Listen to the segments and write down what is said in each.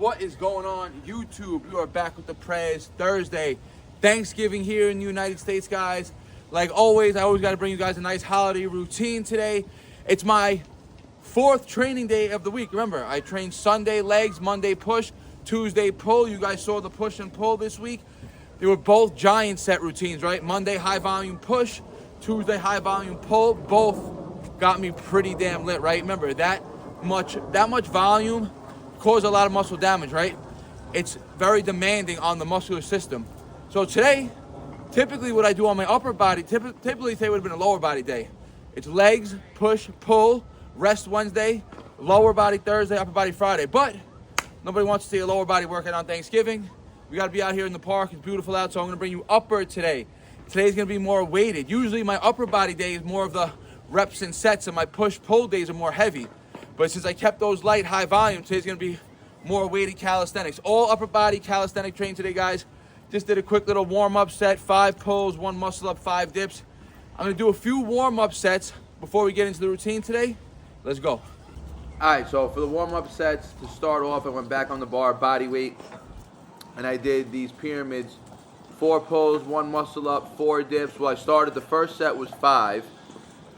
What is going on, YouTube? You are back with the prayers. Thursday, Thanksgiving here in the United States, guys. Like always, I always got to bring you guys a nice holiday routine today. It's my 4th training day of the week. Remember, I trained Sunday legs, Monday push, Tuesday pull. You guys saw the push and pull this week. They were both giant set routines, right? Monday high volume push, Tuesday high volume pull. Both got me pretty damn lit, right? Remember, that much volume cause a lot of muscle damage, right? It's very demanding on the muscular system. So today, typically what I do on my upper body, typically today would have been a lower body day. It's legs, push, pull, rest Wednesday, lower body Thursday, upper body Friday. But nobody wants to see a lower body workout on Thanksgiving. We got to be out here in the park. It's beautiful out, so I'm going to bring you upper today. Today's going to be more weighted. Usually my upper body day is more of the reps and sets, and my push-pull days are more heavy. But since I kept those light, high volume, today's going to be more weighted calisthenics. All upper body calisthenic train today, guys. Just did a quick little warm-up set, 5 pulls, 1 muscle-up, 5 dips. I'm going to do a few warm-up sets before we get into the routine today. Let's go. All right, so for the warm-up sets, to start off, I went back on the bar, body weight, and I did these pyramids, 4 pulls, 1 muscle-up, 4 dips. Well, I started, the first set was 5.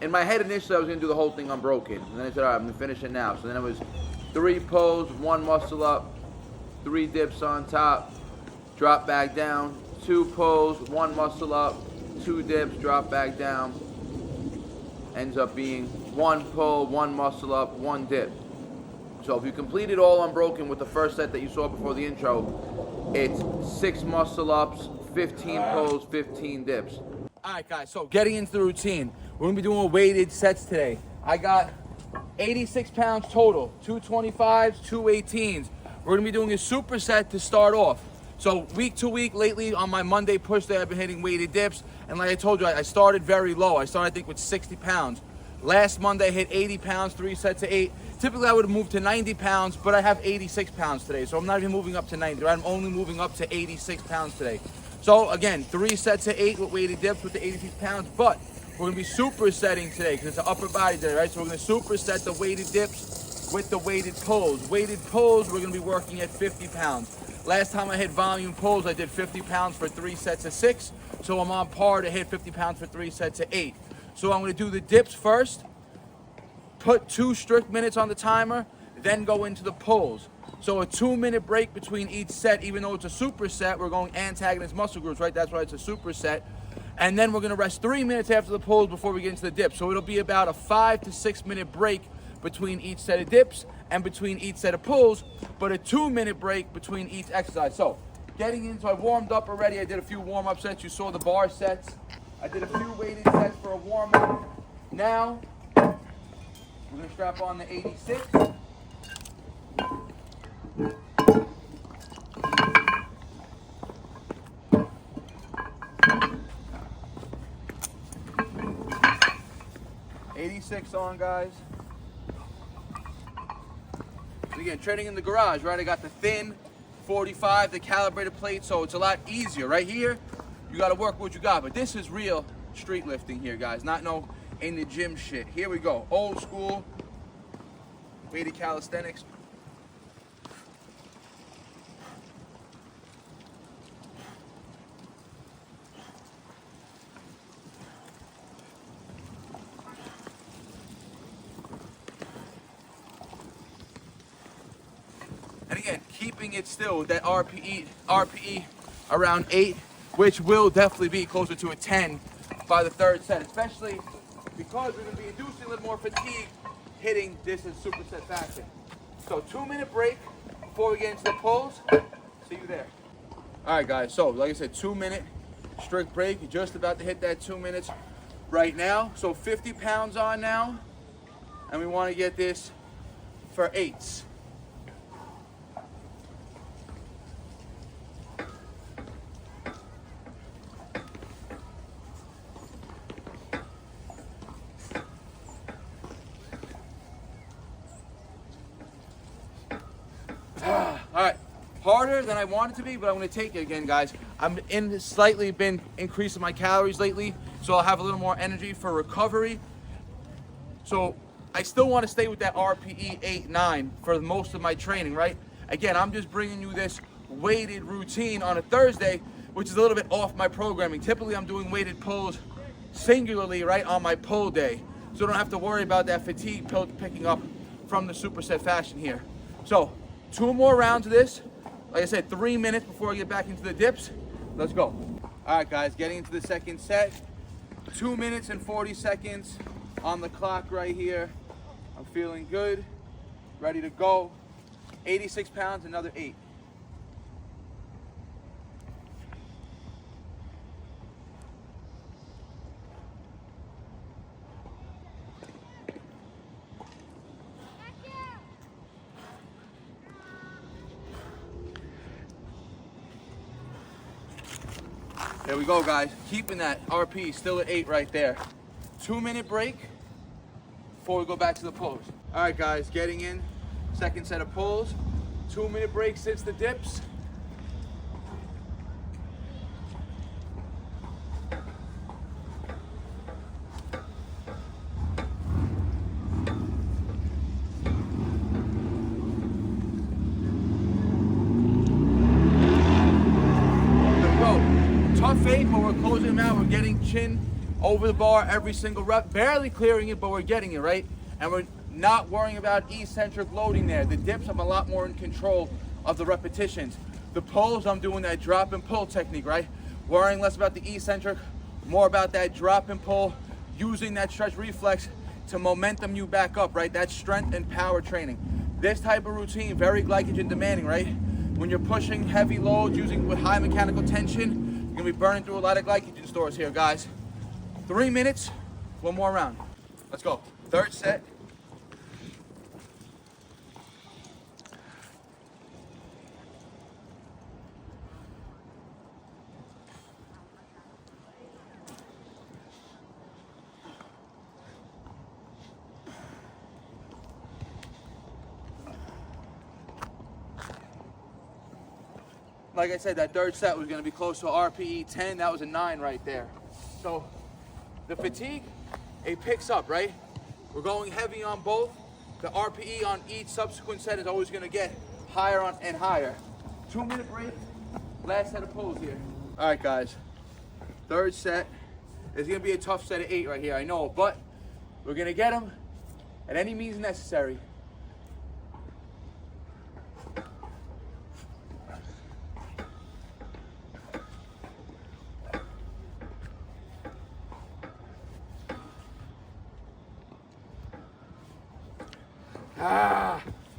In my head, initially, I was going to do the whole thing unbroken. And then I said, all right, I'm going to finish it now. So then it was 3 pulls, 1 muscle-up, 3 dips on top, drop back down, 2 pulls, 1 muscle-up, 2 dips, drop back down. Ends up being 1 pull, 1 muscle-up, 1 dip. So if you complete it all unbroken with the first set that you saw before the intro, it's 6 muscle-ups, 15 pulls, 15 dips. All right, guys, so getting into the routine. We're going to be doing weighted sets today. I got 86 pounds total, 225s, 218s. We're going to be doing a superset to start off. So week to week, lately on my Monday push day, I've been hitting weighted dips. And like I told you, I started very low. I started, I think, with 60 pounds. Last Monday, I hit 80 pounds, 3 sets of 8. Typically, I would have moved to 90 pounds, but I have 86 pounds today. So I'm not even moving up to 90. I'm only moving up to 86 pounds today. So again, 3 sets of 8 with weighted dips with the 86 pounds. But we're going to be supersetting today because it's an upper body day, right? So we're going to superset the weighted dips with the weighted pulls. Weighted pulls, we're going to be working at 50 pounds. Last time I hit volume pulls, I did 50 pounds for 3 sets of 6. So I'm on par to hit 50 pounds for 3 sets of 8. So I'm going to do the dips first, put 2 strict minutes on the timer, then go into the pulls. So a 2-minute break between each set, even though it's a superset, we're going antagonist muscle groups, right? That's why it's a superset. And then we're going to rest 3 minutes after the pulls before we get into the dips. So it'll be about a 5 to 6 minute break between each set of dips and between each set of pulls, but a 2-minute break between each exercise. So getting into, I warmed up already. I did a few warm-up sets. You saw the bar sets. I did a few weighted sets for a warm-up. Now, we're going to strap on the 86. On, guys. Again, training in the garage, right? I got the thin 45, the calibrated plate, so it's a lot easier. Right here, you got to work what you got, but this is real street lifting here, guys, not no in the gym shit. Here we go, old school weighted calisthenics. And again, keeping it still with that RPE around 8, which will definitely be closer to a 10 by the 3rd set, especially because we're going to be inducing a little more fatigue hitting this in superset fashion. So 2-minute break before we get into the pulls. See you there. All right, guys, so like I said, 2-minute strict break. You're just about to hit that 2 minutes right now. So 50 pounds on now, and we want to get this for 8s. All right, harder than I want it to be, but I'm going to take it again, guys. I'm slightly been increasing my calories lately, so I'll have a little more energy for recovery. So I still want to stay with that RPE 8-9 for most of my training, right? Again, I'm just bringing you this weighted routine on a Thursday, which is a little bit off my programming. Typically, I'm doing weighted pulls singularly, right, on my pull day. So I don't have to worry about that fatigue picking up from the superset fashion here. So 2 more rounds of this. Like I said, 3 minutes before I get back into the dips. Let's go. All right, guys, getting into the second set. 2 minutes and 40 seconds on the clock right here. I'm feeling good, ready to go. 86 pounds, another 8. There we go, guys. Keeping that RP still at 8 right there. 2-minute break before we go back to the pulls. All right, guys, getting in. Second set of pulls. 2-minute break since the dips. Tough 8, but we're closing them out. We're getting chin over the bar every single rep, barely clearing it, but we're getting it, right? And we're not worrying about eccentric loading there. The dips, I'm a lot more in control of the repetitions. The pulls, I'm doing that drop and pull technique, right? Worrying less about the eccentric, more about that drop and pull, using that stretch reflex to momentum you back up, right? That's strength and power training. This type of routine, very glycogen demanding, right? When you're pushing heavy loads, using with high mechanical tension, you're gonna be burning through a lot of glycogen stores here, guys. 3 minutes, 1 more round. Let's go. Third set. Like I said, that third set was going to be close to RPE 10. That was a 9 right there. So the fatigue, it picks up, right? We're going heavy on both. The RPE on each subsequent set is always going to get higher and higher. 2-minute break. Last set of pulls here. All right, guys. Third set is going to be a tough set of 8 right here, I know, but we're going to get them at any means necessary.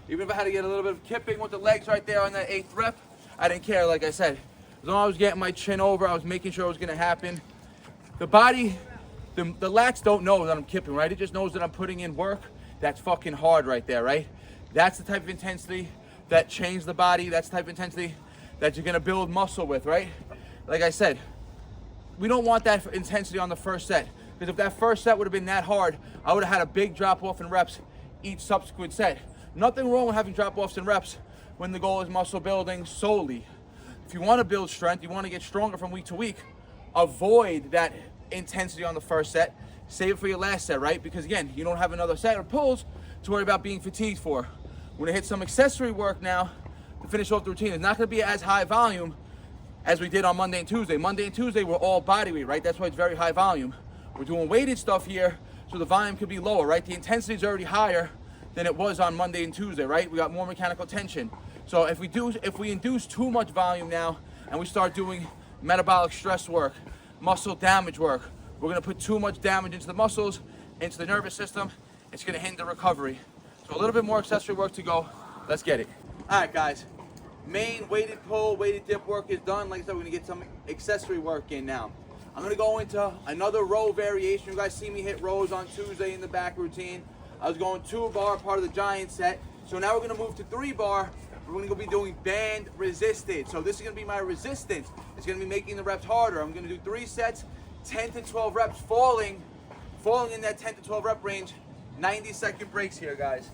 Even if I had to get a little bit of kipping with the legs right there on that 8th rep, I didn't care, like I said. As long as I was getting my chin over, I was making sure it was gonna happen. The body, the lats don't know that I'm kipping, right? It just knows that I'm putting in work. That's fucking hard right there, right? That's the type of intensity that changes the body. That's the type of intensity that you're gonna build muscle with, right? Like I said, we don't want that intensity on the first set. Because if that first set would have been that hard, I would have had a big drop off in reps each subsequent set. Nothing wrong with having drop-offs in reps when the goal is muscle building solely. If you want to build strength, you want to get stronger from week to week, avoid that intensity on the first set. Save it for your last set, right? Because again, you don't have another set of pulls to worry about being fatigued for. We're gonna hit some accessory work now to finish off the routine. It's not gonna be as high volume as we did on Monday and Tuesday. Monday and Tuesday were all body weight, right? That's why it's very high volume. We're doing weighted stuff here, so the volume could be lower, right? The intensity is already higher than it was on Monday and Tuesday, right? We got more mechanical tension. So if we induce too much volume now and we start doing metabolic stress work, muscle damage work, we're gonna put too much damage into the muscles, into the nervous system. It's gonna hinder recovery. So a little bit more accessory work to go. Let's get it. All right, guys. Main weighted pull, weighted dip work is done. Like I said, we're gonna get some accessory work in now. I'm gonna go into another row variation. You guys see me hit rows on Tuesday in the back routine. I was going 2-bar, part of the giant set. So now we're gonna move to 3-bar. We're gonna be doing band resisted. So this is gonna be my resistance. It's gonna be making the reps harder. I'm gonna do 3 sets, 10 to 12 reps, falling in that 10 to 12 rep range. 90-second breaks here, guys.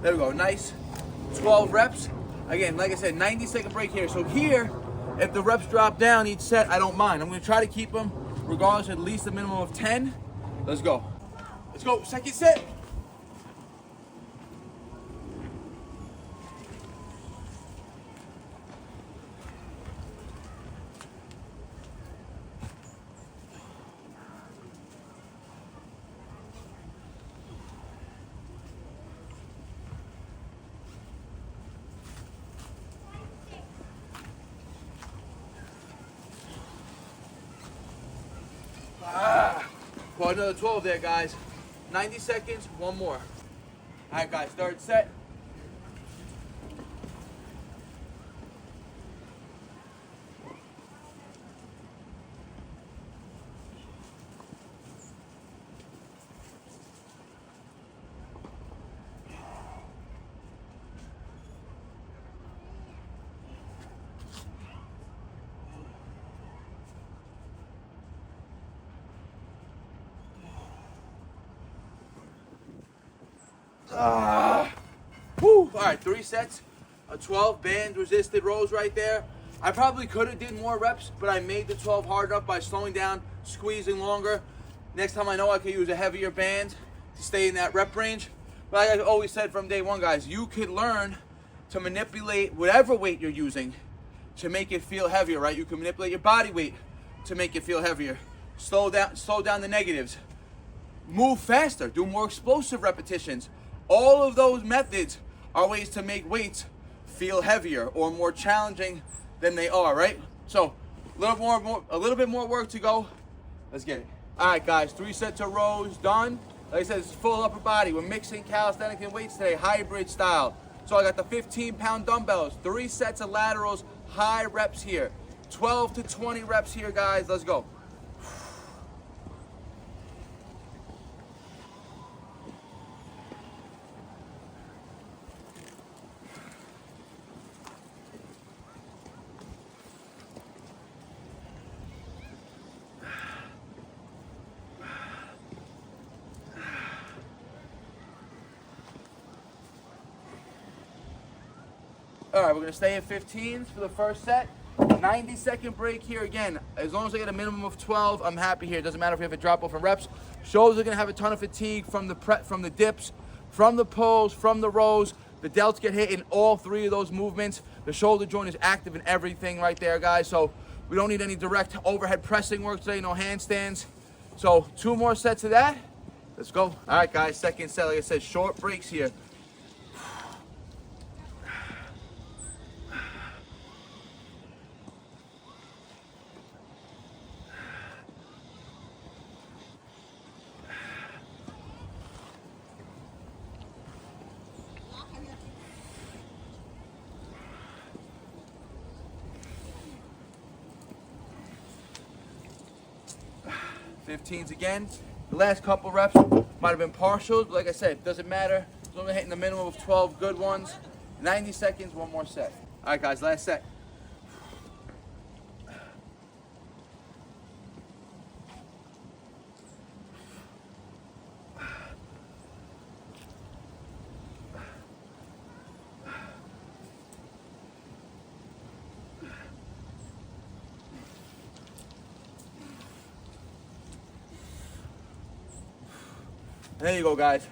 There we go, nice 12 reps. Again, like I said, 90-second break here. So here, if the reps drop down each set, I don't mind. I'm gonna try to keep them, regardless, at least a minimum of 10. Let's go. Let's go, second set. Well, another 12 there, guys. 90 seconds, one more. All right, guys, third set. Woo. All right, 3 sets of 12 band resisted rows right there. I probably could have did more reps, but I made the 12 hard enough by slowing down, squeezing longer. Next time I know I could use a heavier band to stay in that rep range. But like I always said from day one, guys, you could learn to manipulate whatever weight you're using to make it feel heavier, right? You can manipulate your body weight to make it feel heavier. Slow down the negatives. Move faster, do more explosive repetitions. All of those methods are ways to make weights feel heavier or more challenging than they are, right? So a little bit more work to go. Let's get it. All right, guys, 3 sets of rows done. Like I said, it's full upper body. We're mixing calisthenics and weights today, hybrid style. So I got the 15-pound dumbbells, 3 sets of laterals, high reps here. 12 to 20 reps here, guys. Let's go. All right, we're gonna stay at 15s for the first set. 90-second break here again. As long as I get a minimum of 12, I'm happy here. It doesn't matter if we have a drop off in reps. Shoulders are gonna have a ton of fatigue from the dips, from the pulls, from the rows. The delts get hit in all 3 of those movements. The shoulder joint is active in everything right there, guys. So we don't need any direct overhead pressing work today, no handstands. So 2 more sets of that. Let's go. All right, guys, second set. Like I said, short breaks here. .15s again. The last couple reps might have been partials, but like I said, it doesn't matter. As long as I'm hitting the minimum of 12 good ones. 90 seconds, 1 more set. All right, guys, last set. There you go, guys.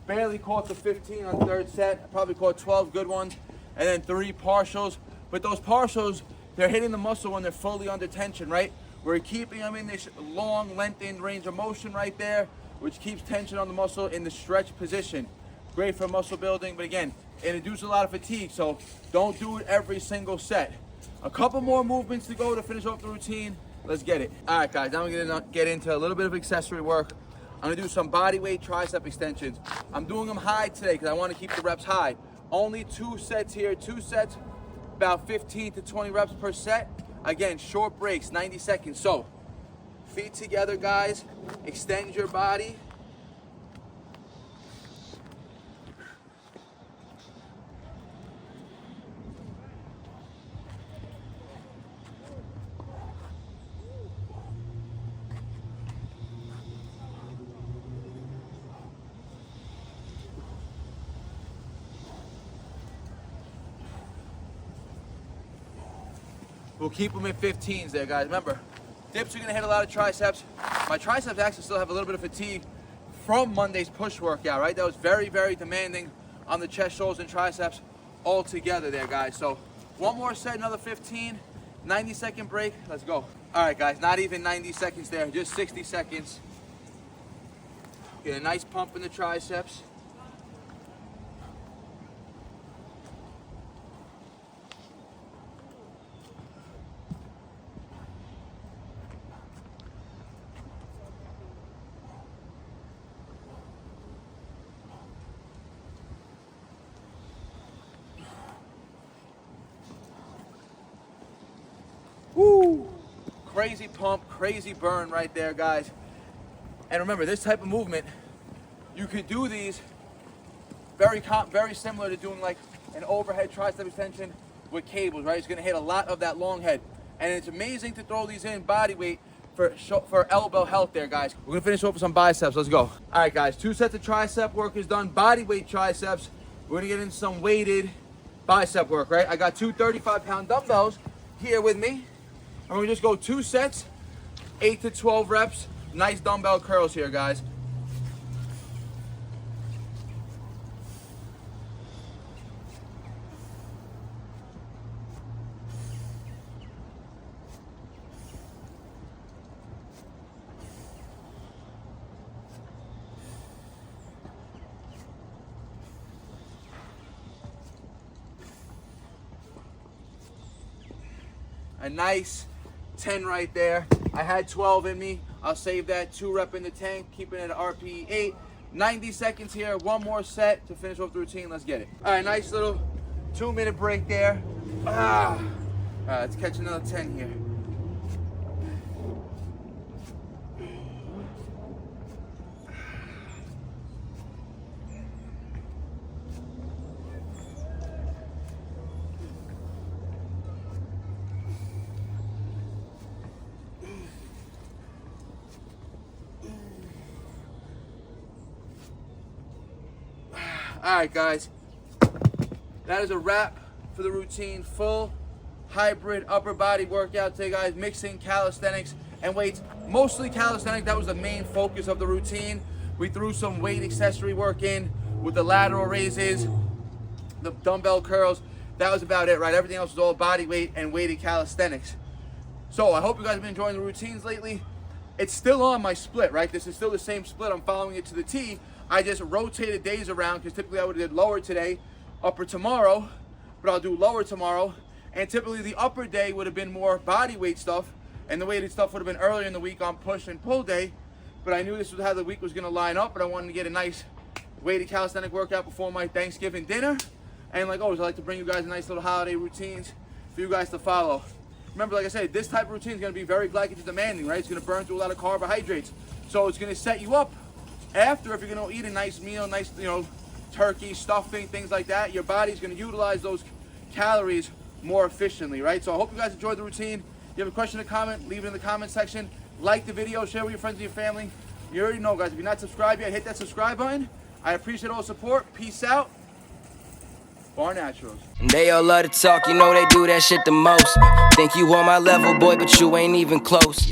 Barely caught the 15 on the third set. I probably caught 12 good ones, and then 3 partials. But those partials, they're hitting the muscle when they're fully under tension, right? We're keeping them in this long, lengthened range of motion right there, which keeps tension on the muscle in the stretch position. Great for muscle building, but again, it induces a lot of fatigue, so don't do it every single set. A couple more movements to go to finish off the routine. Let's get it. All right, guys, now we're gonna get into a little bit of accessory work. I'm gonna do some body weight tricep extensions. I'm doing them high today because I want to keep the reps high. Only 2 sets here, 2 sets, about 15 to 20 reps per set. Again, short breaks, 90 seconds. So, feet together, guys. Extend your body. We'll keep them at 15s there, guys. Remember, dips are gonna hit a lot of triceps. My triceps actually still have a little bit of fatigue from Monday's push workout, right? That was very, very demanding on the chest, shoulders, and triceps all together there, guys. So one more set, another 15, 90-second break. Let's go. All right, guys, not even 90 seconds there, just 60 seconds. Get a nice pump in the triceps. Woo! Crazy pump, crazy burn right there, guys. And remember, this type of movement, you could do these very similar to doing like an overhead tricep extension with cables, right? It's gonna hit a lot of that long head. And it's amazing to throw these in body weight for elbow health there, guys. We're gonna finish off with some biceps, let's go. All right, guys, 2 sets of tricep work is done, body weight triceps. We're gonna get into some weighted bicep work, right? I got 2 35-pound dumbbells here with me. And we're gonna just go 2 sets, 8 to 12 reps. Nice dumbbell curls here, guys. A nice 10 right there. I had 12 in me. I'll save that. 2 rep in the tank, keeping it at RPE 8. 90 seconds here. One more set to finish off the routine. Let's get it. All right, nice little 2-minute break there. All right, let's catch another 10 here. All right, guys, that is a wrap for the routine. Full hybrid upper body workout today, guys, mixing calisthenics and weights. Mostly calisthenic, that was the main focus of the routine. We threw some weight accessory work in with the lateral raises, the dumbbell curls. That was about it, right? Everything else was all body weight and weighted calisthenics. So I hope you guys have been enjoying the routines lately. It's still on my split, right? This is still the same split. I'm following it to the T. I just rotated days around because typically I would have did lower today, upper tomorrow, but I'll do lower tomorrow. And typically the upper day would have been more body weight stuff, and the weighted stuff would have been earlier in the week on push and pull day. But I knew this was how the week was going to line up, but I wanted to get a nice weighted calisthenic workout before my Thanksgiving dinner. And like always, I like to bring you guys a nice little holiday routines for you guys to follow. Remember, like I said, this type of routine is going to be very glycogen demanding, right? It's going to burn through a lot of carbohydrates. So it's going to set you up after, if you're going to eat a nice meal, nice, turkey, stuffing, things like that, your body's going to utilize those calories more efficiently, right? So I hope you guys enjoyed the routine. If you have a question or comment, leave it in the comment section. Like the video, share with your friends and your family. You already know, guys, if you're not subscribed yet, hit that subscribe button. I appreciate all the support. Peace out. BARNATURALS. They all love to talk, you know they do that shit the most. Think you on my level, boy, but you ain't even close.